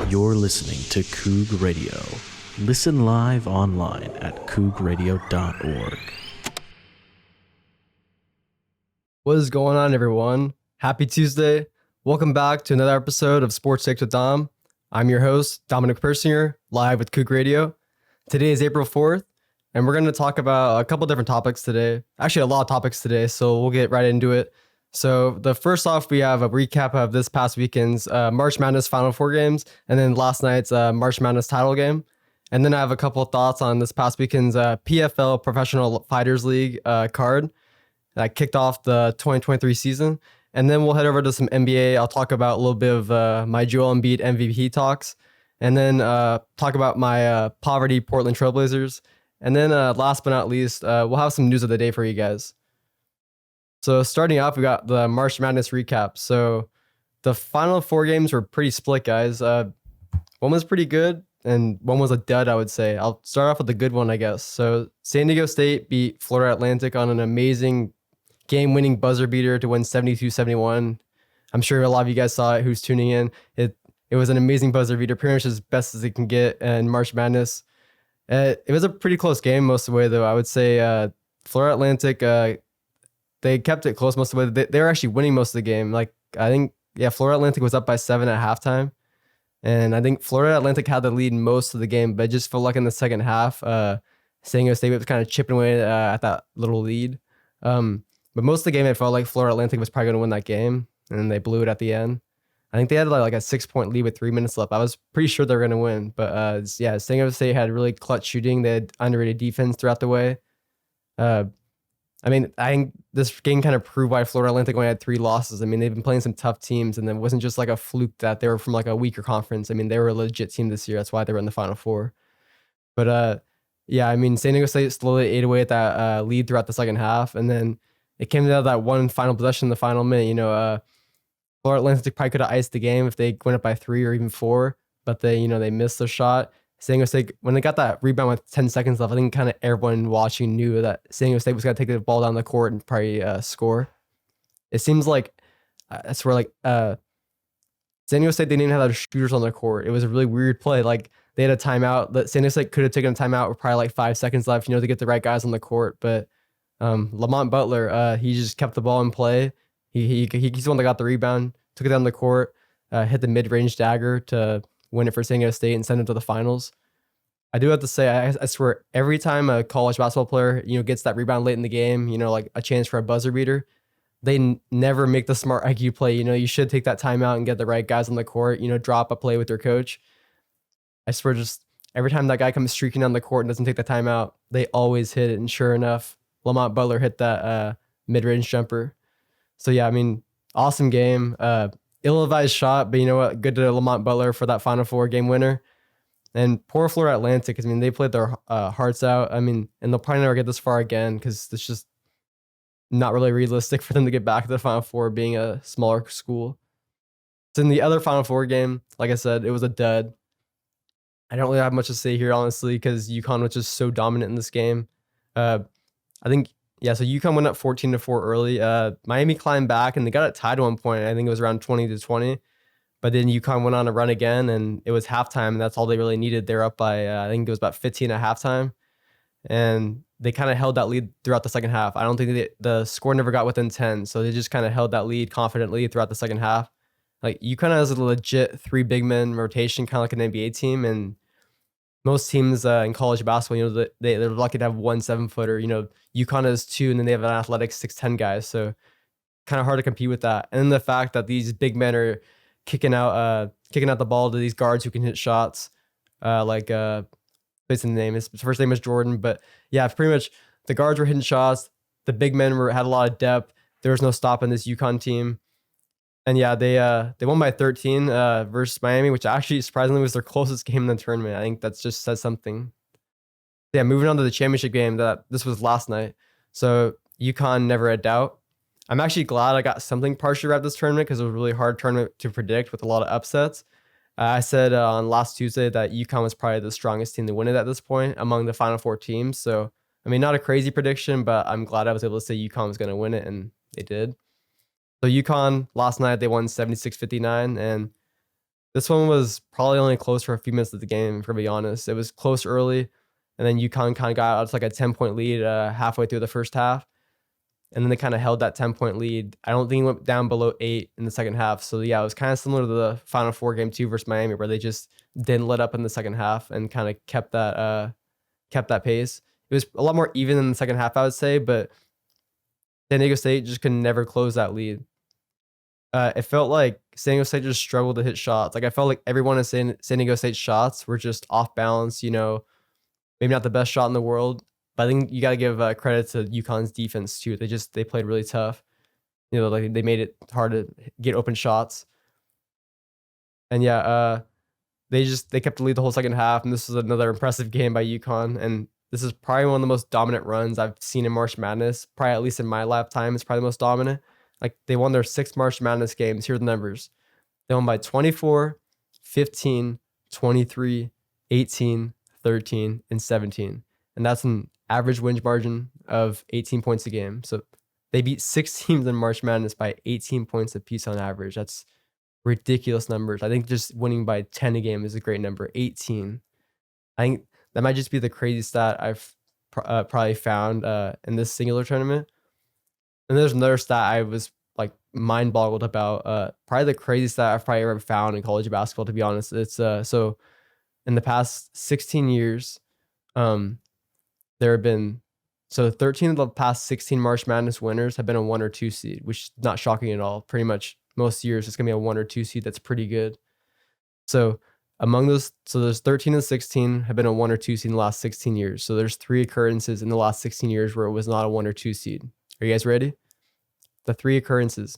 You're listening to KOUG Radio. Listen live online at KOUGradio.org. What is going on, everyone? Happy Tuesday. Welcome back to another episode of Sports Takes with Dom. I'm your host, Dominic Persinger, live with KOUG Radio. Today is April 4th, and we're going to talk about a couple different topics today. Actually, a lot of topics today, so we'll get right into it. So the first off, we have a recap of this past weekend's March Madness Final Four games, and then last night's March Madness title game. And then I have a couple of thoughts on this past weekend's PFL Professional Fighters League card that kicked off the 2023 season. And then we'll head over to some NBA. I'll talk about a little bit of my Joel Embiid MVP talks, and then talk about my poverty Portland Trailblazers. And then last but not least, we'll have some news of the day for you guys. So starting off, we got the March Madness recap. So the final four games were pretty split, guys. One was pretty good, and one was a dud, I would say. I'll start off with the good one, I guess. So San Diego State beat Florida Atlantic on an amazing game-winning buzzer beater to win 72-71. I'm sure a lot of you guys saw it who's tuning in. It was an amazing buzzer beater, pretty much as best as it can get in March Madness. It was a pretty close game most of the way, though. I would say Florida Atlantic, they kept it close most of the way. They were actually winning most of the game. Like, I think, Florida Atlantic was up by 7 at halftime. And I think Florida Atlantic had the lead most of the game, but it just felt like in the second half, San Diego State was kind of chipping away at that little lead. But most of the game, it felt like Florida Atlantic was probably going to win that game, and they blew it at the end. I think they had like a 6-point lead with 3 minutes left. I was pretty sure they were going to win, but San Diego State had really clutch shooting. They had underrated defense throughout the way. I think this game kind of proved why Florida Atlantic only had 3 losses. I mean, they've been playing some tough teams, and it wasn't just like a fluke that they were from like a weaker conference. I mean, they were a legit team this year. That's why they were in the Final Four. But San Diego State slowly ate away at that lead throughout the second half, and then it came down to that one final possession in the final minute. Florida Atlantic probably could have iced the game if they went up by 3 or even 4, but they missed the shot. San Diego State, when they got that rebound with 10 seconds left, I think kind of everyone watching knew that San Diego State was going to take the ball down the court and probably score. It seems like that's where San Diego State, they didn't have the shooters on the court. It was a really weird play. Like, they had a timeout. San Diego State could have taken a timeout with probably like 5 seconds left, to get the right guys on the court. But Lamont Butler, he just kept the ball in play. He's the one that got the rebound, took it down the court, hit the mid-range dagger to win it for San Diego State and send them to the finals. I do have to say, I swear, every time a college basketball player, gets that rebound late in the game, like a chance for a buzzer beater, they never make the smart IQ play. You should take that timeout and get the right guys on the court, drop a play with your coach. I swear, just every time that guy comes streaking on the court and doesn't take the timeout, they always hit it. And sure enough, Lamont Butler hit that mid-range jumper. So awesome game. Ill-advised shot, but you know what? Good to Lamont Butler for that Final Four game winner. And poor Florida Atlantic, they played their hearts out. And they'll probably never get this far again because it's just not really realistic for them to get back to the Final Four being a smaller school. So in the other Final Four game, like I said, it was a dud. I don't really have much to say here, honestly, because UConn was just so dominant in this game. So UConn went up 14-4 early. Miami climbed back, and they got it tied at one point. I think it was around 20-20. But then UConn went on a run again, and it was halftime, and that's all they really needed. They were up by, I think it was about 15 at halftime. And they kind of held that lead throughout the second half. I don't think the score never got within 10, so they just kind of held that lead confidently throughout the second half. Like, UConn has a legit 3 big men rotation, kind of like an NBA team, and most teams in college basketball, they're lucky to have 1 7-footer. UConn has 2, and then they have an athletic 6'10" guys. So kind of hard to compete with that. And then the fact that these big men are kicking out the ball to these guards who can hit shots. What's his name? His first name is Jordan. But yeah, pretty much the guards were hitting shots. The big men had a lot of depth. There was no stopping this UConn team. And yeah, they won by 13 versus Miami, which actually surprisingly was their closest game in the tournament. I think that just says something. Yeah, moving on to the championship game, this was last night. So UConn, never a doubt. I'm actually glad I got something partially right this tournament because it was a really hard tournament to predict with a lot of upsets. I said on last Tuesday that UConn was probably the strongest team to win it at this point among the Final Four teams. So, not a crazy prediction, but I'm glad I was able to say UConn was going to win it, and they did. So UConn, last night, they won 76-59, and This one was probably only close for a few minutes of the game, to be honest. It was close early, and then UConn kind of got out to like a 10-point lead halfway through the first half. And then they kind of held that 10-point lead. I don't think it went down below 8 in the second half. So yeah, it was kind of similar to the Final Four game 2 versus Miami, where they just didn't let up in the second half and kind of kept that pace. It was a lot more even in the second half, I would say, but San Diego State just could never close that lead. It felt like San Diego State just struggled to hit shots. Like I felt like everyone in San Diego State's shots were just off balance. Maybe not the best shot in the world, but I think you got to give credit to UConn's defense too. They played really tough. Like they made it hard to get open shots. And yeah, they kept the lead the whole second half, and this was another impressive game by UConn. And this is probably one of the most dominant runs I've seen in March Madness. Probably at least in my lifetime, it's probably the most dominant. Like they won their 6 March Madness games. Here are the numbers. They won by 24, 15, 23, 18, 13, and 17. And that's an average win margin of 18 points a game. So they beat 6 teams in March Madness by 18 points apiece on average. That's ridiculous numbers. I think just winning by 10 a game is a great number. 18. I think that might just be the crazy stat I've probably found in this singular tournament. And there's another stat I was like mind boggled about. Probably the craziest stat I've probably ever found in college basketball, to be honest. It's so in the past 16 years, there have been 13 of the past 16 March Madness winners have been a 1 or 2 seed, which is not shocking at all. Pretty much most years it's gonna be a 1 or 2 seed. That's pretty good. So among those, there's 13 and 16 have been a 1 or 2 seed in the last 16 years. So there's 3 occurrences in the last 16 years where it was not a 1 or 2 seed. Are you guys ready? The 3 occurrences.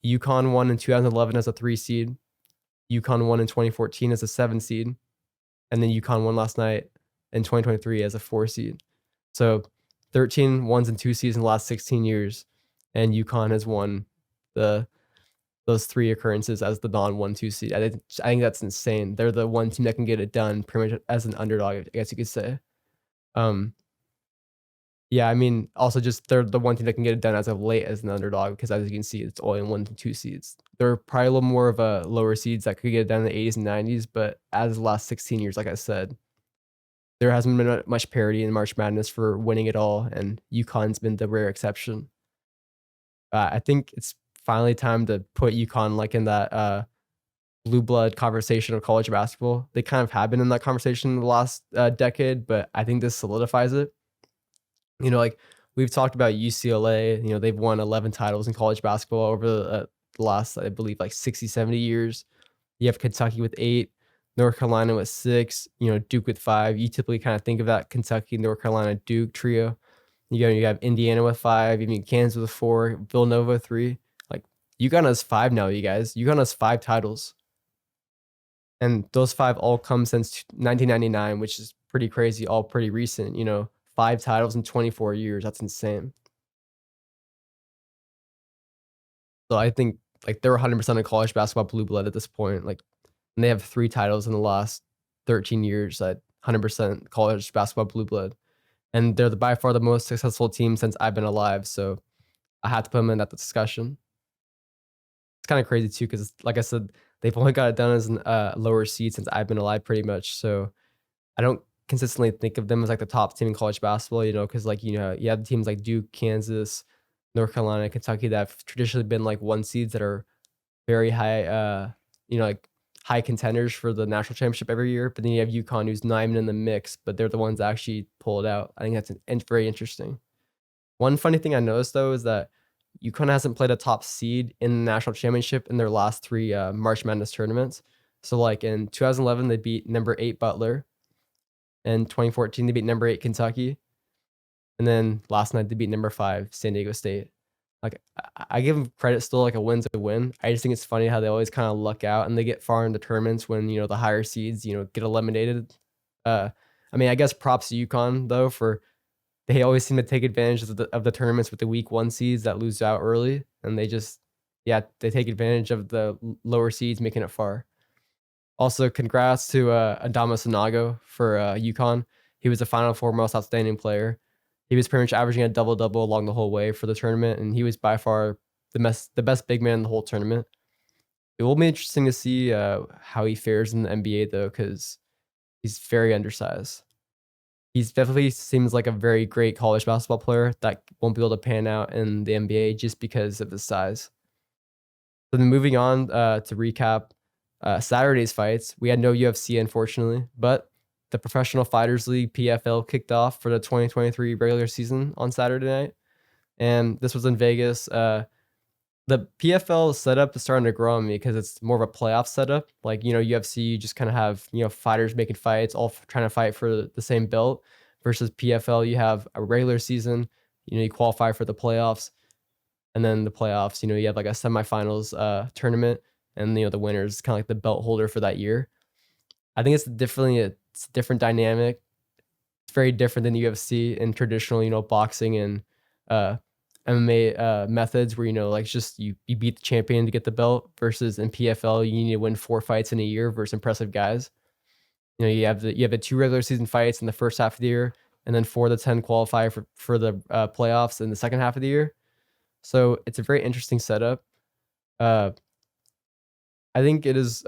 UConn won in 2011 as a 3 seed. UConn won in 2014 as a 7 seed. And then UConn won last night in 2023 as a 4 seed. So 13 ones and 2 seeds in the last 16 years. And UConn has won those 3 occurrences as the non-1-2 seed. I think that's insane. They're the one team that can get it done pretty much as an underdog, I guess you could say. Yeah, I mean, also just they're the one team that can get it done as of late as an underdog, because as you can see, it's only 1 to 2 seeds. There are probably a little more of a lower seeds that could get it done in the 80s and 90s, but as the last 16 years, like I said, there hasn't been much parity in March Madness for winning it all, and UConn's been the rare exception. I think it's finally time to put UConn like in that blue blood conversation of college basketball. They kind of have been in that conversation in the last decade, but I think this solidifies it. Like we've talked about UCLA, they've won 11 titles in college basketball over the last, I believe, like 60, 70 years. You have Kentucky with 8, North Carolina with 6, Duke with 5. You typically kind of think of that Kentucky, North Carolina, Duke trio. You have Indiana with 5, even Kansas with 4, Villanova 3. Like UConn has 5 now, you guys. UConn has 5 titles. And those 5 all come since 1999, which is pretty crazy, all pretty recent, 5 titles in 24 years. That's insane. So I think like they're 100% a college basketball blue blood at this point. Like, and they have 3 titles in the last 13 years at 100% college basketball blue blood. And they're by far the most successful team since I've been alive. So I had to put them in that discussion. It's kind of crazy too, because like I said, they've only got it done as a lower seed since I've been alive pretty much. So I don't consistently think of them as like the top team in college basketball, because like, you have teams like Duke, Kansas, North Carolina, Kentucky that have traditionally been like 1 seeds that are very high, like high contenders for the national championship every year. But then you have UConn, who's not even in the mix, but they're the ones that actually pull it out. I think that's very interesting. One funny thing I noticed though is that UConn hasn't played a top seed in the national championship in their last 3 March Madness tournaments. So like in 2011, they beat number 8 Butler. In 2014, they beat number 8 Kentucky. And then last night, they beat number 5 San Diego State. Like, I give them credit still, like a win's a win. I just think it's funny how they always kind of luck out and they get far into tournaments when, the higher seeds, get eliminated. I mean, I guess props to UConn, though, for they always seem to take advantage of the tournaments with the week 1 seeds that lose out early. And they just, they take advantage of the lower seeds, making it far. Also, congrats to Adama Sanago for UConn. He was the Final Four most outstanding player. He was pretty much averaging a double-double along the whole way for the tournament, and he was by far the best big man in the whole tournament. It will be interesting to see how he fares in the NBA though, because he's very undersized. He's definitely seems like a very great college basketball player that won't be able to pan out in the NBA just because of his size. So then moving on to recap Saturday's fights, we had no UFC unfortunately, but the Professional Fighters League (PFL) kicked off for the 2023 regular season on Saturday night, and this was in Vegas. The PFL setup is starting to grow on me because it's more of a playoff setup. Like, UFC, you just kind of have, fighters making fights, all trying to fight for the same belt versus PFL. You have a regular season, you qualify for the playoffs, and then the playoffs, you have like a semifinals tournament, and, the winner is kind of like the belt holder for that year. I think it's a different dynamic. It's very different than UFC and traditional, boxing and uh, MMA methods where like just you beat the champion to get the belt versus in PFL you need to win 4 fights in a year versus impressive guys. You have the 2 regular season fights in the first half of the year, and then 4 of the 10 qualify for the playoffs in the second half of the year. So it's a very interesting setup. Uh, I think it is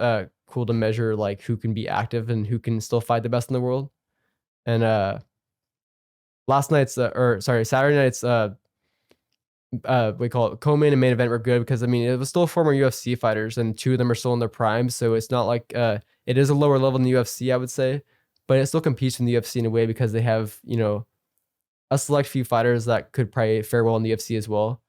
cool to measure like who can be active and who can still fight the best in the world. And Saturday night's we call it co-main and main event were good because I mean it was still former UFC fighters and 2 of them are still in their prime, so it's not like it is a lower level than the UFC, I would say, but it still competes in the UFC in a way because they have a select few fighters that could probably fare well in the UFC as well.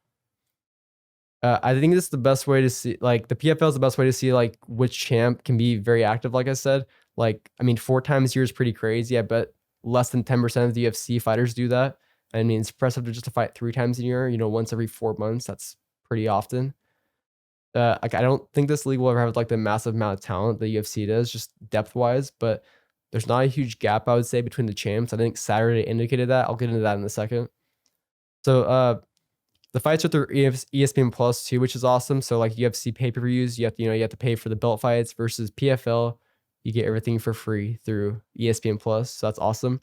I think this is the best way to see, like, the PFL is the best way to see like which champ can be very active. Like I said, like I mean 4 times a year is pretty crazy. I bet less than 10% of the UFC fighters do that. I mean, it's impressive to just to fight 3 times a year, once every 4 months. That's pretty often. Like I don't think this league will ever have like the massive amount of talent the UFC does, just depth wise. But there's not a huge gap, I would say, between the champs. I think Saturday indicated that. I'll get into that in a second. So the fights are through ESPN Plus too, which is awesome. So like UFC pay-per-views, you have to pay for the belt fights versus PFL. You get everything for free through ESPN Plus. So that's awesome.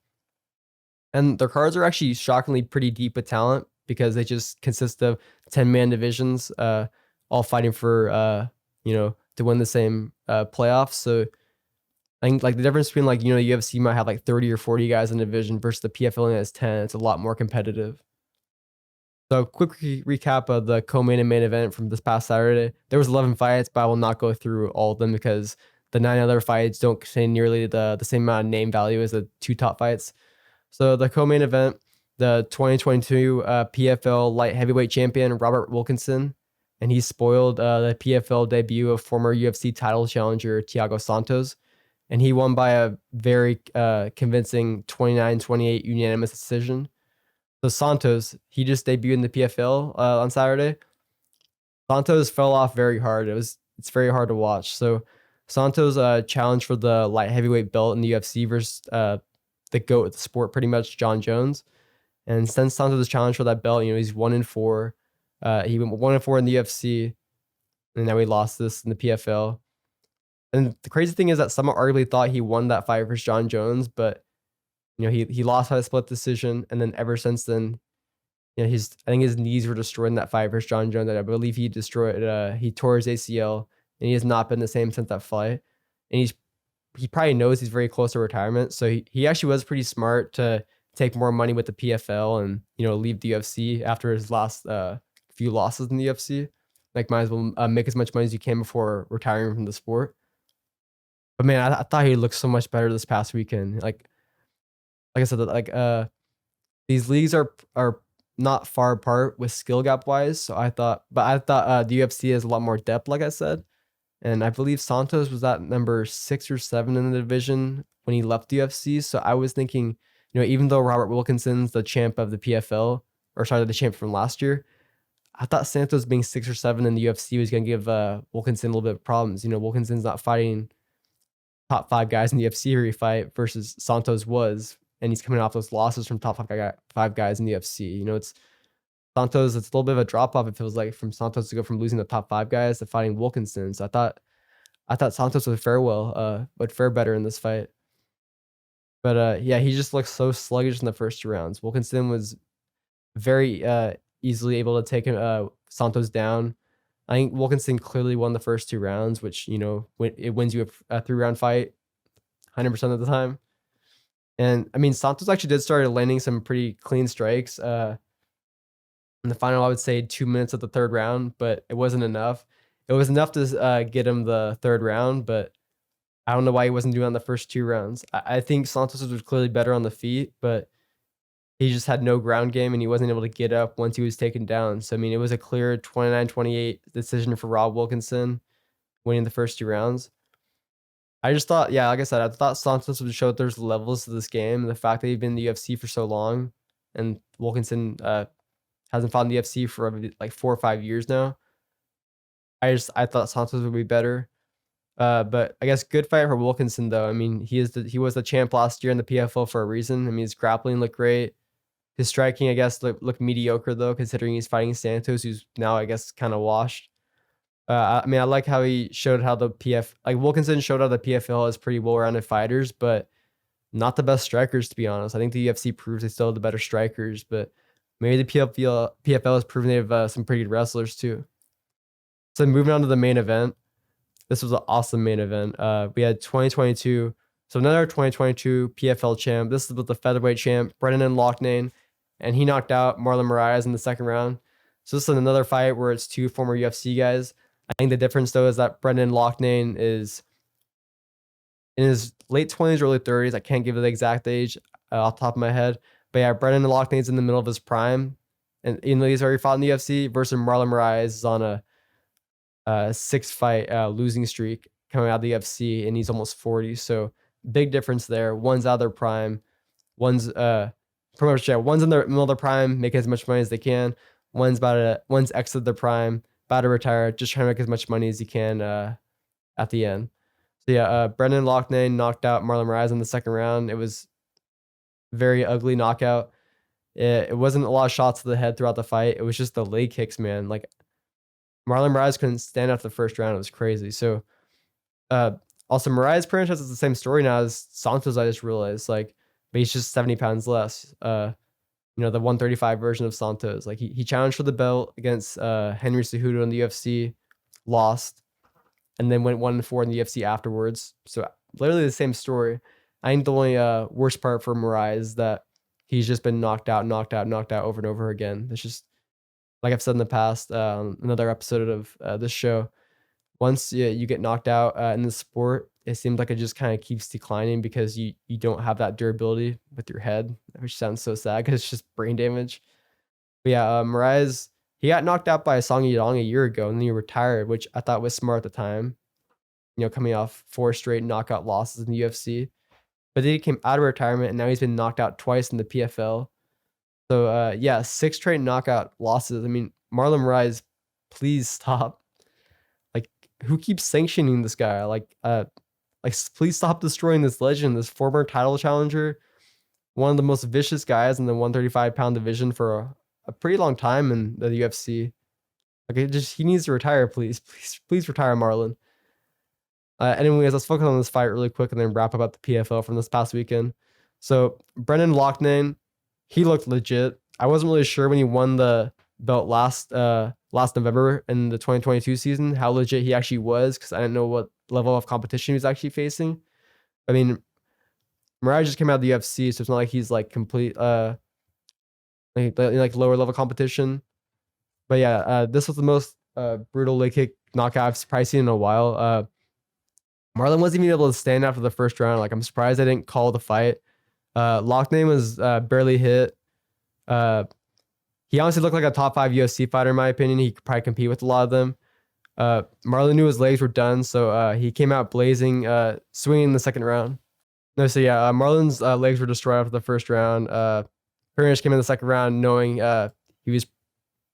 And their cards are actually shockingly pretty deep with talent because they just consist of 10-man divisions, all fighting for to win the same playoffs. So I think like the difference between like UFC might have like 30 or 40 guys in the division versus the PFL only has 10. It's a lot more competitive. So quick recap of the co-main and main event from this past Saturday. There was 11 fights, but I will not go through all of them because the 9 other fights don't contain nearly the same amount of name value as the 2 top fights. So the co-main event, the 2022 PFL light heavyweight champion Robert Wilkinson, and he spoiled the PFL debut of former UFC title challenger Thiago Santos, and he won by a very convincing 29-28 unanimous decision. So Santos, he just debuted in the PFL on Saturday. Santos fell off very hard. It's very hard to watch. So Santos challenged for the light heavyweight belt in the UFC versus the GOAT of the sport, pretty much, John Jones. And since Santos challenged for that belt, he's 1-4. He went 1-4 in the UFC, and now he lost this in the PFL. And the crazy thing is that someone arguably thought he won that fight versus John Jones, but he lost by a split decision, and then ever since then, I think his knees were destroyed in that fight versus John Jones. I believe he tore his ACL, and he has not been the same since that fight. And he probably knows he's very close to retirement, so he actually was pretty smart to take more money with the PFL and leave the UFC after his last few losses in the UFC. Like, might as well make as much money as you can before retiring from the sport. But man, I thought he looked so much better this past weekend. Like I said, like these leagues are not far apart with skill gap wise. So I thought the UFC has a lot more depth, like I said. And I believe Santos was at number 6 or 7 in the division when he left the UFC. So I was thinking, even though Robert Wilkinson's the champ of the PFL, or sorry, the champ from last year, I thought Santos being 6 or 7 in the UFC was going to give Wilkinson a little bit of problems. Wilkinson's not fighting top 5 guys in the UFC every fight versus Santos was, and he's coming off those losses from top 5 guys in the UFC. It's Santos. It's a little bit of a drop off. It feels like from Santos to go from losing the top 5 guys to fighting Wilkinson. So I thought Santos would fare better in this fight. But yeah, he just looked so sluggish in the first 2 rounds. Wilkinson was very easily able to take Santos down. I think Wilkinson clearly won the first 2 rounds, which, it wins you a 3-round fight 100% of the time. And I mean, Santos actually did start landing some pretty clean strikes. In the final, I would say 2 minutes of the third round, but it wasn't enough. It was enough to get him the third round, but I don't know why he wasn't doing it on the first 2 rounds. I think Santos was clearly better on the feet, but he just had no ground game and he wasn't able to get up once he was taken down. So, I mean, it was a clear 29-28 decision for Rob Wilkinson winning the first 2 rounds. I just thought, yeah, like I said, I thought Santos would show that there's levels to this game. And the fact that he'd been in the UFC for so long and Wilkinson hasn't fought in the UFC for like 4 or 5 years now. I thought Santos would be better. But I guess good fight for Wilkinson though. I mean, he was the champ last year in the PFL for a reason. I mean, his grappling looked great. His striking, I guess, looked mediocre though, considering he's fighting Santos, who's now, I guess, kind of washed. I mean, I like how he showed how Wilkinson showed how the PFL has pretty well-rounded fighters, but not the best strikers, to be honest. I think the UFC proves they still have the better strikers, but maybe the PFL has proven they have some pretty good wrestlers too. So moving on to the main event, this was an awesome main event. We had 2022, so another 2022 PFL champ. This is with the featherweight champ, Brendan Loughnane, and he knocked out Marlon Moraes in the second round. So this is another fight where it's 2 former UFC guys. I think the difference though is that Brendan Loughnane is in his late 20s, early 30s. I can't give it the exact age off the top of my head. But yeah, Brendan Loughnane's in the middle of his prime. And even though he's already fought in the UFC, versus Marlon Moraes is on a 6-fight losing streak coming out of the UFC, and he's almost 40. So big difference there. One's out of their prime. One's pretty much, yeah, one's in the middle of their prime, making as much money as they can. One's exited their prime, about to retire, just trying to make as much money as he can at the end. So yeah, Brendan Loughnane knocked out Marlon Moraes in the second round. It was very ugly knockout. It wasn't a lot of shots to the head throughout the fight. It was just the leg kicks, man. Like Marlon Moraes couldn't stand after the first round. It was crazy. So also Moraes pretty much has the same story now as Santos, I just realized. Like, but he's just 70 pounds less. The 135 version of Santos. Like he challenged for the belt against Henry Cejudo in the UFC, lost, and then went 1-4 in the UFC afterwards. So literally the same story. I think the only worst part for Moraes is that he's just been knocked out over and over again. It's just, like I've said in the past, another episode of this show, once you get knocked out in the sport, it seems like it just kind of keeps declining because you don't have that durability with your head, which sounds so sad because it's just brain damage. But yeah, Moraes, he got knocked out by Song Yadong a year ago and then he retired, which I thought was smart at the time, coming off 4 straight knockout losses in the UFC. But then he came out of retirement and now he's been knocked out twice in the PFL. So yeah, 6 straight knockout losses. I mean, Marlon Moraes, please stop. Like, who keeps sanctioning this guy? Like, please stop destroying this legend, this former title challenger, one of the most vicious guys in the 135-pound division for a pretty long time in the UFC. Like, he needs to retire, please retire, Marlon. Anyways, let's focus on this fight really quick and then wrap up the PFL from this past weekend. So Brendan Loughnane, he looked legit. I wasn't really sure when he won the belt last November in the 2022 season how legit he actually was, because I didn't know what level of competition he was actually facing. I mean, Moraes just came out of the UFC, so it's not like he's like complete like lower level competition. But yeah, this was the most brutal leg kick knockout I've probably seen in a while. Marlon wasn't even able to stand after the first round. Like, I'm surprised I didn't call the fight. Loughnane was barely hit. He honestly looked like a top 5 UFC fighter in my opinion. He could probably compete with a lot of them. Marlon knew his legs were done, so he came out blazing, swinging in the second round. No, so yeah, Marlon's legs were destroyed after the first round. Pretty much came in the second round knowing he was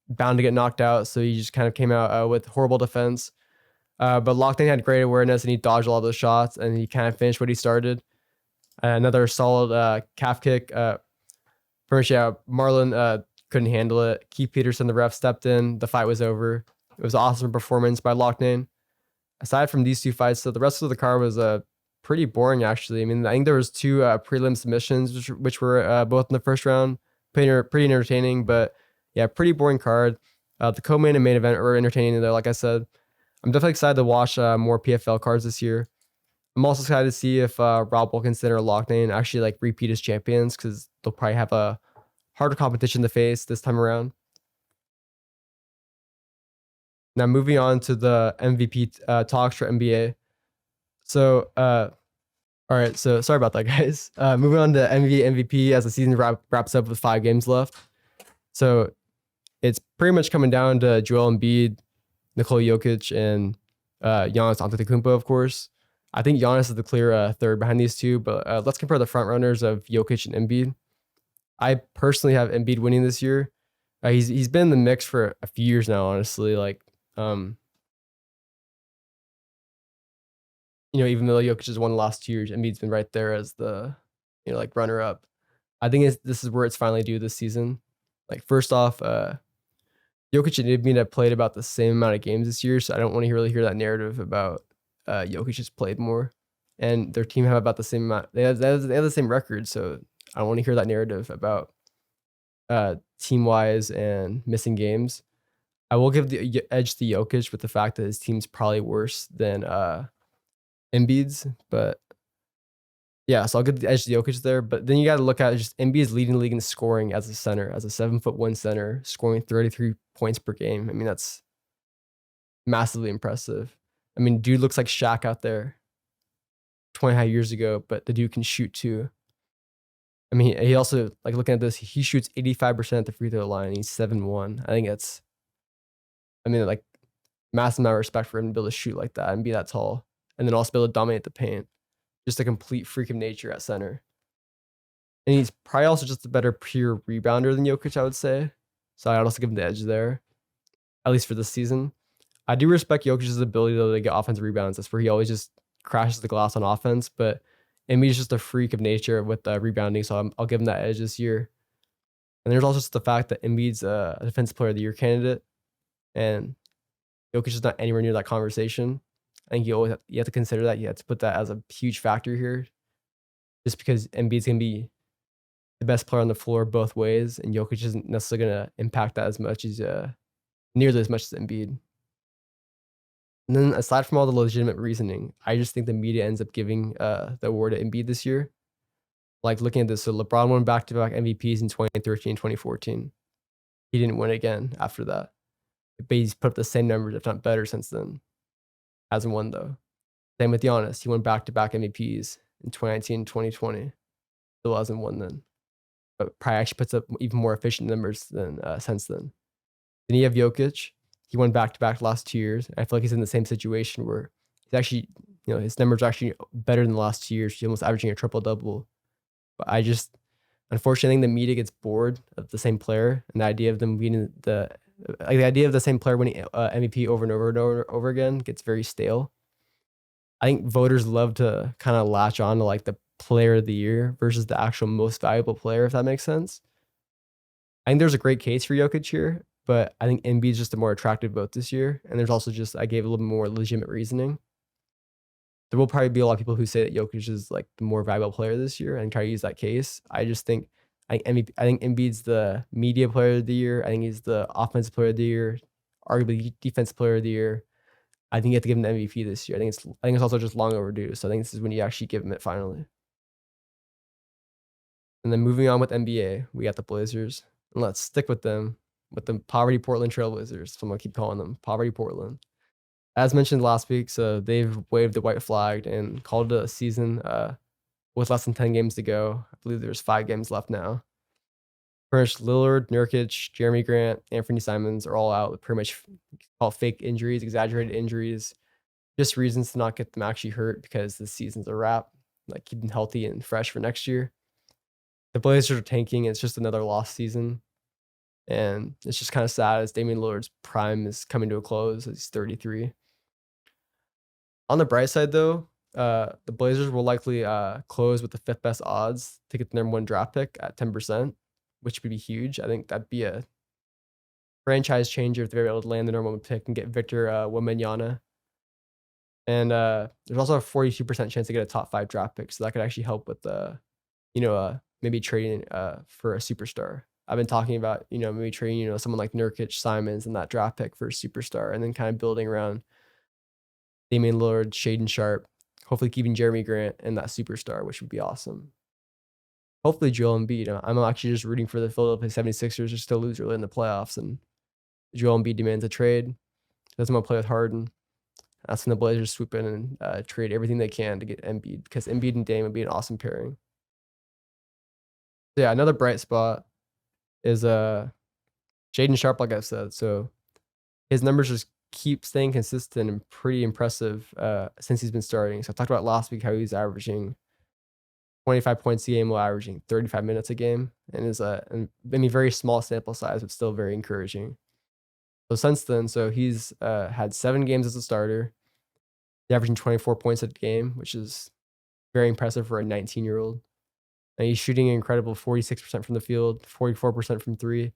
bound to get knocked out, so he just kind of came out with horrible defense. But Loughnane had great awareness and he dodged a lot of those shots and he kind of finished what he started. Another solid calf kick. Pretty much, yeah, Marlon couldn't handle it. Keith Peterson, the ref, stepped in. The fight was over. It was an awesome performance by Loughnane. Aside from these 2 fights, so the rest of the card was pretty boring, actually. I mean, I think there was 2 prelim submissions, which were both in the first round. Pretty entertaining, but yeah, pretty boring card. The co-main and main event are entertaining though. Like I said, I'm definitely excited to watch more PFL cards this year. I'm also excited to see if Rob Wilkinson or Loughnane actually like repeat as champions because they'll probably have a harder competition to face this time around. Now moving on to the MVP talks for NBA. So all right, so sorry about that, guys. Moving on to MVP as the season wraps up with 5 games left. So it's pretty much coming down to Joel Embiid, Nikola Jokic, and Giannis Antetokounmpo, of course. I think Giannis is the clear third behind these two, but let's compare the front runners of Jokic and Embiid. I personally have Embiid winning this year. He's been in the mix for a few years now, honestly. Like, even though Jokic has won the last 2 years, Embiid's been right there as the, like runner up. I think this is where it's finally due this season. Like, first off, Jokic and Embiid have played about the same amount of games this year, so I don't want to really hear that narrative about Jokic has played more. And their team have about the same amount. They have the same record, so I don't want to hear that narrative about team-wise and missing games. I will give the edge to Jokic with the fact that his team's probably worse than Embiid's, but yeah, so I'll give the edge to Jokic there. But then you got to look at just Embiid's leading the league in scoring as a center, as a 7'1" center, scoring 33 points per game. I mean, that's massively impressive. I mean, dude looks like Shaq out there 20 years ago, but the dude can shoot too. I mean, he also, like, looking at this, he shoots 85% at the free throw line. He's 7'1". I think it's, like, massive amount of respect for him to be able to shoot like that and be that tall, and then also be able to dominate the paint. Just a complete freak of nature at center. And he's probably also just a better pure rebounder than Jokic, I would say. So I'd also give him the edge there, at least for this season. I do respect Jokic's ability though to get offensive rebounds. That's where he always just crashes the glass on offense. But Embiid's just a freak of nature with rebounding, so I'll give him that edge this year. And there's also just the fact that Embiid's a Defensive Player of the Year candidate, and Jokic is not anywhere near that conversation. I think you have to consider that. You have to put that as a huge factor here, just because Embiid's gonna be the best player on the floor both ways, and Jokic isn't necessarily gonna impact that as much as nearly as much as Embiid. And then aside from all the legitimate reasoning, I just think the media ends up giving the award to Embiid this year. Like, looking at this, so LeBron won back-to-back MVPs in 2013 and 2014. He didn't win again after that. But he's put up the same numbers, if not better, since then. Hasn't won though. Same with Giannis. He won back-to-back MVPs in 2019 and 2020. Still hasn't won then. But probably actually puts up even more efficient numbers than since then. Then you have Jokic. He won back-to-back last 2 years. I feel like he's in the same situation where he's actually, his numbers are actually better than the last 2 years. He's almost averaging a triple-double. But I just, unfortunately, I think the media gets bored of the same player, and the idea of them being the idea of the same player winning MVP over and over and over again gets very stale. I think voters love to kind of latch on to like the player of the year versus the actual most valuable player, if that makes sense. I think there's a great case for Jokic here, but I think Embiid's just a more attractive vote this year. And there's also just, I gave a little bit more legitimate reasoning. There will probably be a lot of people who say that Jokic is like the more valuable player this year and try to use that case. I just think I think Embiid's the media player of the year. I think he's the offensive player of the year, arguably defensive player of the year. I think you have to give him the MVP this year. I think it's also just long overdue. So I think this is when you actually give him it finally. And then moving on with NBA, we got the Blazers. And let's stick with them, with the Poverty Portland Trailblazers. So I'm gonna keep calling them Poverty Portland. As mentioned last week, so they've waved the white flag and called it a season with less than 10 games to go. I believe there's 5 games left now. Pretty much Lillard, Nurkic, Jeremy Grant, Anthony Simons are all out with pretty much all fake injuries, exaggerated injuries, just reasons to not get them actually hurt because the season's a wrap. Like, keep them healthy and fresh for next year. The Blazers are tanking. It's just another lost season. And it's just kind of sad as Damian Lillard's prime is coming to a close. He's 33. On the bright side, though, the Blazers will likely close with the 5th best odds to get the number 1 draft pick at 10%, which would be huge. I think that'd be a franchise changer if they're able to land the number 1 pick and get Victor Wembanyama. And there's also a 42% chance to get a top 5 draft pick, so that could actually help with maybe trading for a superstar. I've been talking about, maybe trading, someone like Nurkic, Simons, and that draft pick for a superstar, and then kind of building around Damian Lillard, Shaden Sharp, hopefully keeping Jeremy Grant and that superstar, which would be awesome. Hopefully Joel Embiid. I'm actually just rooting for the Philadelphia 76ers just to lose early in the playoffs, and Joel Embiid demands a trade. Doesn't want to play with Harden. That's when the Blazers swoop in and trade everything they can to get Embiid, because Embiid and Dame would be an awesome pairing. So yeah, another bright spot is Shaden Sharp, like I said. So his numbers just keep staying consistent and pretty impressive since he's been starting. So I talked about last week how he was averaging 25 points a game while averaging 35 minutes a game, and is very small sample size, but still very encouraging. So since then, he's had 7 games as a starter. He's averaging 24 points a game, which is very impressive for a 19-year-old. And he's shooting an incredible 46% from the field, 44% from 3,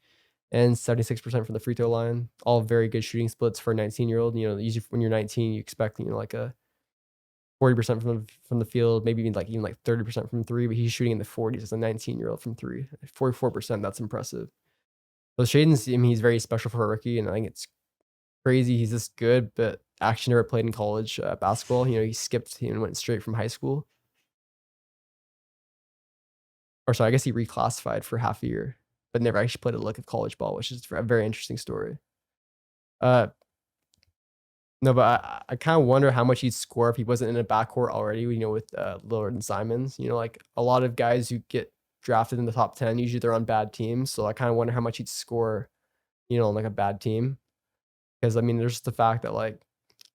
and 76% from the free throw line. All very good shooting splits for a 19-year-old. Usually when you're 19, you expect like a 40% from the field, maybe even like 30% from 3, but he's shooting in the 40s as a 19-year-old from 3. 44%, that's impressive. So Shaden's, he's very special for a rookie, and I think it's crazy he's this good, but actually never played in college basketball. He skipped and went straight from high school. Or sorry, I guess he reclassified for half a year, but never actually played a lick of college ball, which is a very interesting story. No, but I kind of wonder how much he'd score if he wasn't in a backcourt already, with Lillard and Simons. Like a lot of guys who get drafted in the top 10, usually they're on bad teams. So I kind of wonder how much he'd score, on like a bad team. Because there's the fact that like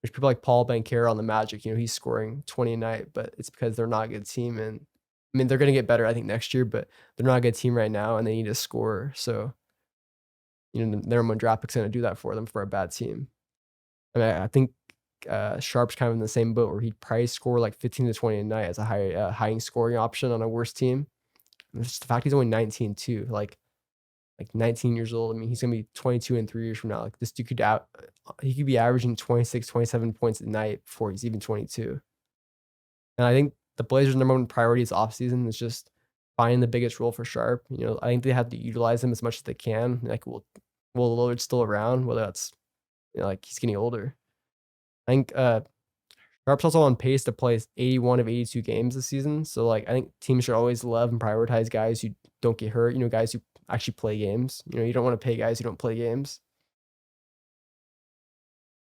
there's people like Paul Banchero on the Magic, he's scoring 20 a night, but it's because they're not a good team. And they're going to get better, I think, next year, but they're not a good team right now, and they need a scorer. So, the number one draft pick's going to do that for them for a bad team. I think Sharp's kind of in the same boat where he'd probably score like 15 to 20 a night as a high scoring option on a worse team. And just the fact he's only 19 too, like 19 years old. He's gonna be 22 in 3 years from now. Like this dude he could be averaging 26, 27 points a night before he's even 22. And I think the Blazers' number one priority is offseason is just finding the biggest role for Sharp. I think they have to utilize him as much as they can. Like, will Lillard's still around? Whether that's like he's getting older. I think Sharp's also on pace to play 81 of 82 games this season. So like I think teams should always love and prioritize guys who don't get hurt. Guys who actually play games. You don't want to pay guys who don't play games.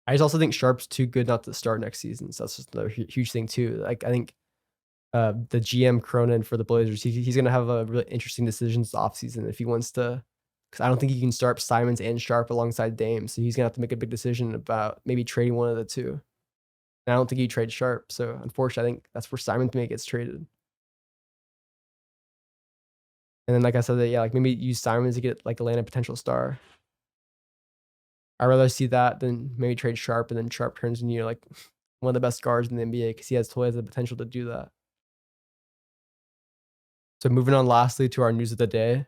I just also think Sharp's too good not to start next season. So that's just another huge thing too. Like I think the GM Cronin for the Blazers, he's going to have a really interesting decision this offseason if he wants to, because I don't think he can start Simons and Sharp alongside Dame. So he's going to have to make a big decision about maybe trading one of the two. And I don't think he trade Sharp. So unfortunately, I think that's where Simons maybe gets traded. And then, like I said, like maybe use Simons to get like a land a potential star. I'd rather see that than maybe trade Sharp, and then Sharp turns into like one of the best guards in the NBA because he totally has the potential to do that. So moving on lastly to our news of the day.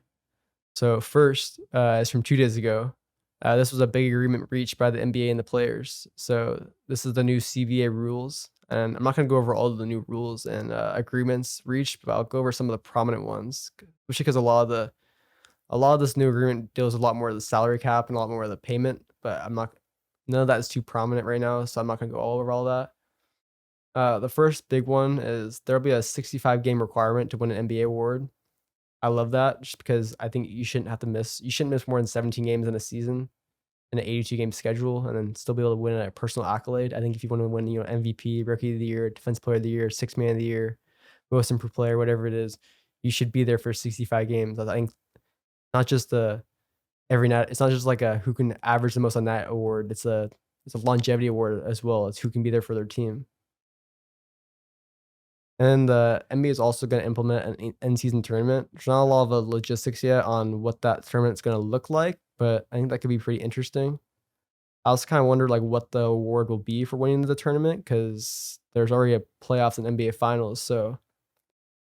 So first, is from 2 days ago. This was a big agreement reached by the NBA and the players. So this is the new CBA rules. And I'm not going to go over all of the new rules and agreements reached, but I'll go over some of the prominent ones, especially because a lot of this new agreement deals with a lot more of the salary cap and a lot more of the payment. But none of that is too prominent right now, so I'm not going to go all over all that. The first big one is there'll be a 65 game requirement to win an NBA award. I love that just because I think you shouldn't miss more than 17 games in a season in an 82 game schedule and then still be able to win a personal accolade. I think if you want to win, MVP, Rookie of the Year, Defensive Player of the Year, Sixth Man of the Year, Most Improved Player, whatever it is, you should be there for 65 games. I think not just every night. It's not just like a who can average the most on that award. It's a longevity award as well. It's who can be there for their team. And the NBA is also going to implement an end-season tournament. There's not a lot of the logistics yet on what that tournament's going to look like, but I think that could be pretty interesting. I also kind of wonder like what the award will be for winning the tournament because there's already a playoffs and NBA finals. So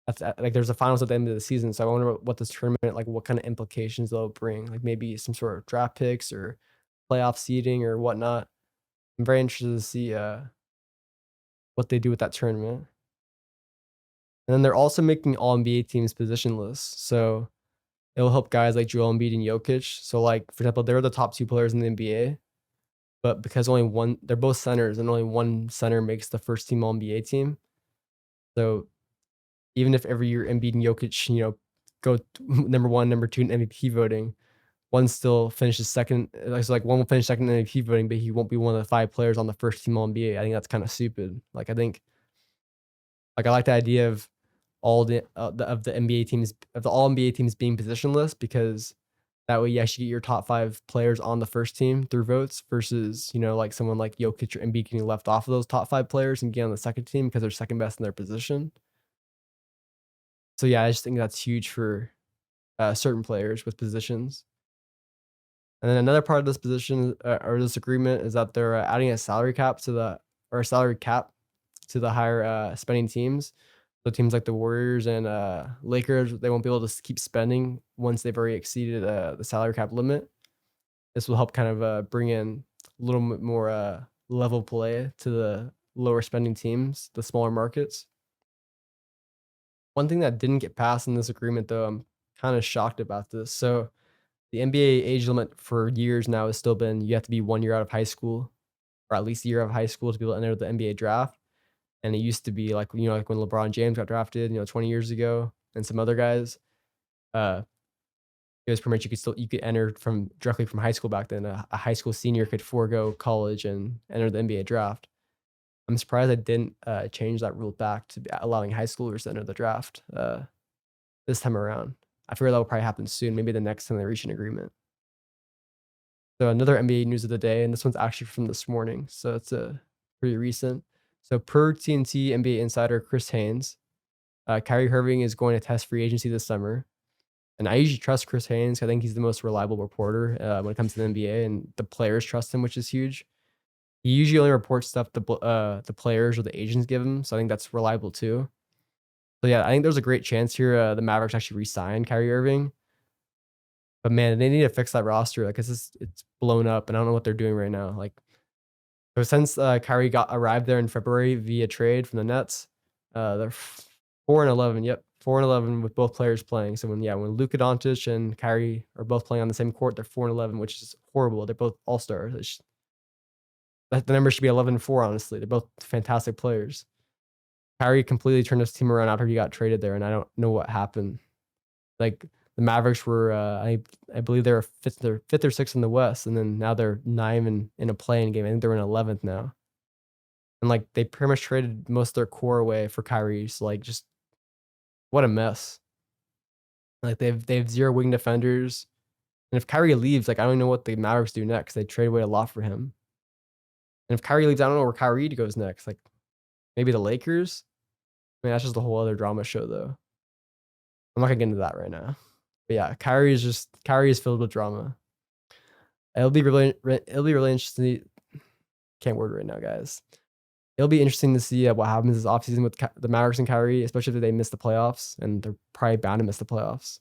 that's like there's a finals at the end of the season. So I wonder what this tournament, like what kind of implications they'll bring, like maybe some sort of draft picks or playoff seeding or whatnot. I'm very interested to see what they do with that tournament. And then they're also making all NBA teams positionless. So it'll help guys like Joel Embiid and Jokic. So like for example, they're the top 2 players in the NBA, but because they're both centers and only one center makes the first team All NBA team. So even if every year Embiid and Jokic, go number one, number two in MVP voting, one still finishes second. Like one will finish second in MVP voting, but he won't be one of the 5 players on the first team All NBA. I think that's kind of stupid. Like I think, like I like the idea of all the NBA teams, of the All NBA teams being positionless, because that way you actually get your top 5 players on the first team through votes versus like someone like Jokic or Embiid getting left off of those top 5 players and getting on the second team because they're second best in their position. So yeah, I just think that's huge for certain players with positions. And then another part of this position or this agreement is that they're adding a salary cap to the higher spending teams. So teams like the Warriors and Lakers, they won't be able to keep spending once they've already exceeded the salary cap limit. This will help kind of bring in a little bit more level play to the lower spending teams, the smaller markets. One thing that didn't get passed in this agreement, though, I'm kind of shocked about this. So the NBA age limit for years now has still been you have to be 1 year out of high school, or at least a year out of high school to be able to enter the NBA draft. And it used to be like like when LeBron James got drafted, 20 years ago, and some other guys. Uh, it was pretty much you could enter from directly from high school back then. A high school senior could forego college and enter the NBA draft. I'm surprised I didn't change that rule back to allowing high schoolers to enter the draft this time around. I figure that will probably happen soon, maybe the next time they reach an agreement. So another NBA news of the day, and this one's actually from this morning, so it's pretty recent. So per TNT NBA insider Chris Haynes, Kyrie Irving is going to test free agency this summer. And I usually trust Chris Haynes. I think he's the most reliable reporter when it comes to the NBA, and the players trust him, which is huge. He usually only reports stuff the players or the agents give him, so I think that's reliable too. So yeah, I think there's a great chance here the Mavericks actually re-sign Kyrie Irving. But man, they need to fix that roster. Like it's blown up, and I don't know what they're doing right now. Like so since Kyrie arrived there in February via trade from the Nets, they're 4-11. Yep, 4-11 with both players playing. So when Luka Doncic and Kyrie are both playing on the same court, they're 4-11, which is horrible. They're both all stars. The number should be 11-4. Honestly, they're both fantastic players. Kyrie completely turned his team around after he got traded there, and I don't know what happened. Like the Mavericks were, I believe they were fifth or sixth in the West, and then now they're not even in a play-in game. I think they're in 11th now, and like they pretty much traded most of their core away for Kyrie. So like, just what a mess. Like they have 0 wing defenders, and if Kyrie leaves, like I don't know what the Mavericks do next. They trade away a lot for him, and if Kyrie leaves, I don't know where Kyrie goes next. Like maybe the Lakers. I mean, that's just a whole other drama show, though. I'm not gonna get into that right now. But yeah, Kyrie is filled with drama. It'll be really interesting. Can't word right now, guys. It'll be interesting to see what happens this offseason with the Mavericks and Kyrie, especially if they miss the playoffs, and they're probably bound to miss the playoffs.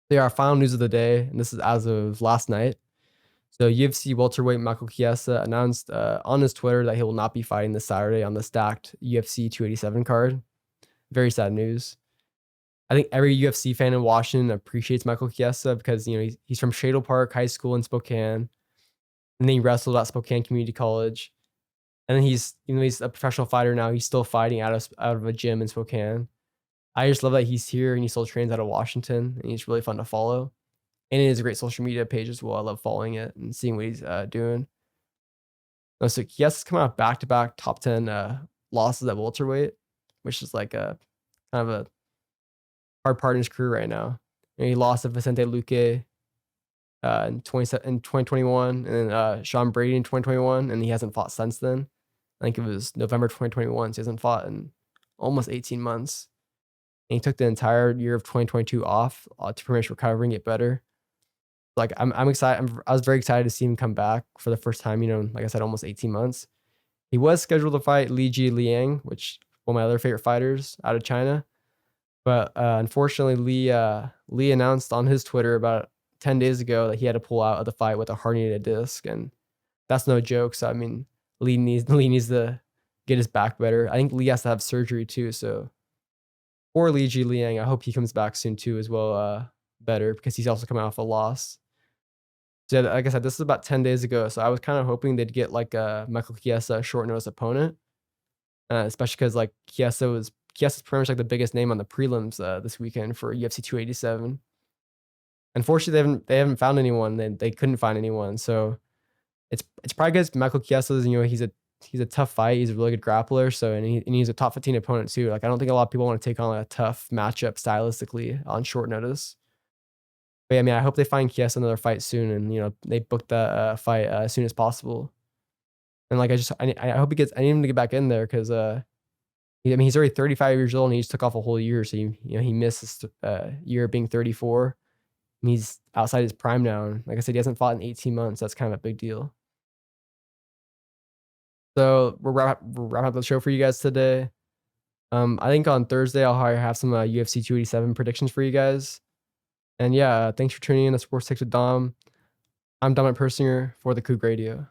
So yeah, our final news of the day, and this is as of last night. So UFC welterweight Michael Chiesa announced on his Twitter that he will not be fighting this Saturday on the stacked UFC 287 card. Very sad news. I think every UFC fan in Washington appreciates Michael Chiesa because he's from Shadle Park High School in Spokane, and then he wrestled at Spokane Community College, and then he's a professional fighter now. He's still fighting out of a gym in Spokane. I just love that he's here and he still trains out of Washington, and he's really fun to follow. And it is a great social media page as well. I love following it and seeing what he's doing. So Chiesa's coming off back-to-back top 10 losses at welterweight, which is like a kind of a hard part in his career right now. And he lost to Vicente Luque in 2021, and then Sean Brady in 2021, and he hasn't fought since then. I think it was November 2021, so he hasn't fought in almost 18 months. And he took the entire year of 2022 off to pretty much recover and get better. Like I'm excited. I was very excited to see him come back for the first time. Like I said, almost 18 months. He was scheduled to fight Li Liang, which one of my other favorite fighters out of China. But unfortunately, Lee announced on his Twitter about 10 days ago that he had to pull out of the fight with a herniated disc, and that's no joke. So I mean, Lee needs to get his back better. I think Lee has to have surgery too. So or Li Ji Liang. I hope he comes back soon too as well, better, because he's also coming off a loss. So yeah, like I said, this is about 10 days ago, so I was kind of hoping they'd get like a Michael Chiesa short notice opponent, especially because like Chiesa's pretty much like the biggest name on the prelims this weekend for UFC 287. Unfortunately, they haven't found anyone. They couldn't find anyone, so it's probably because Michael Chiesa's, he's a tough fight. He's a really good grappler. So and he's a top 15 opponent too. Like I don't think a lot of people want to take on a tough matchup stylistically on short notice. But yeah, I mean, I hope they find Chiesa another fight soon, and they book that fight as soon as possible. And like I hope I need him to get back in there because he's already 35 years old and he just took off a whole year. So he missed this year being 34. And he's outside his prime now. And like I said, he hasn't fought in 18 months. That's kind of a big deal. So we're wrapping up the show for you guys today. I think on Thursday I'll have some UFC 287 predictions for you guys. And yeah, thanks for tuning in to Sports Takes with Dom. I'm Dominic Persinger for the KOUG Radio.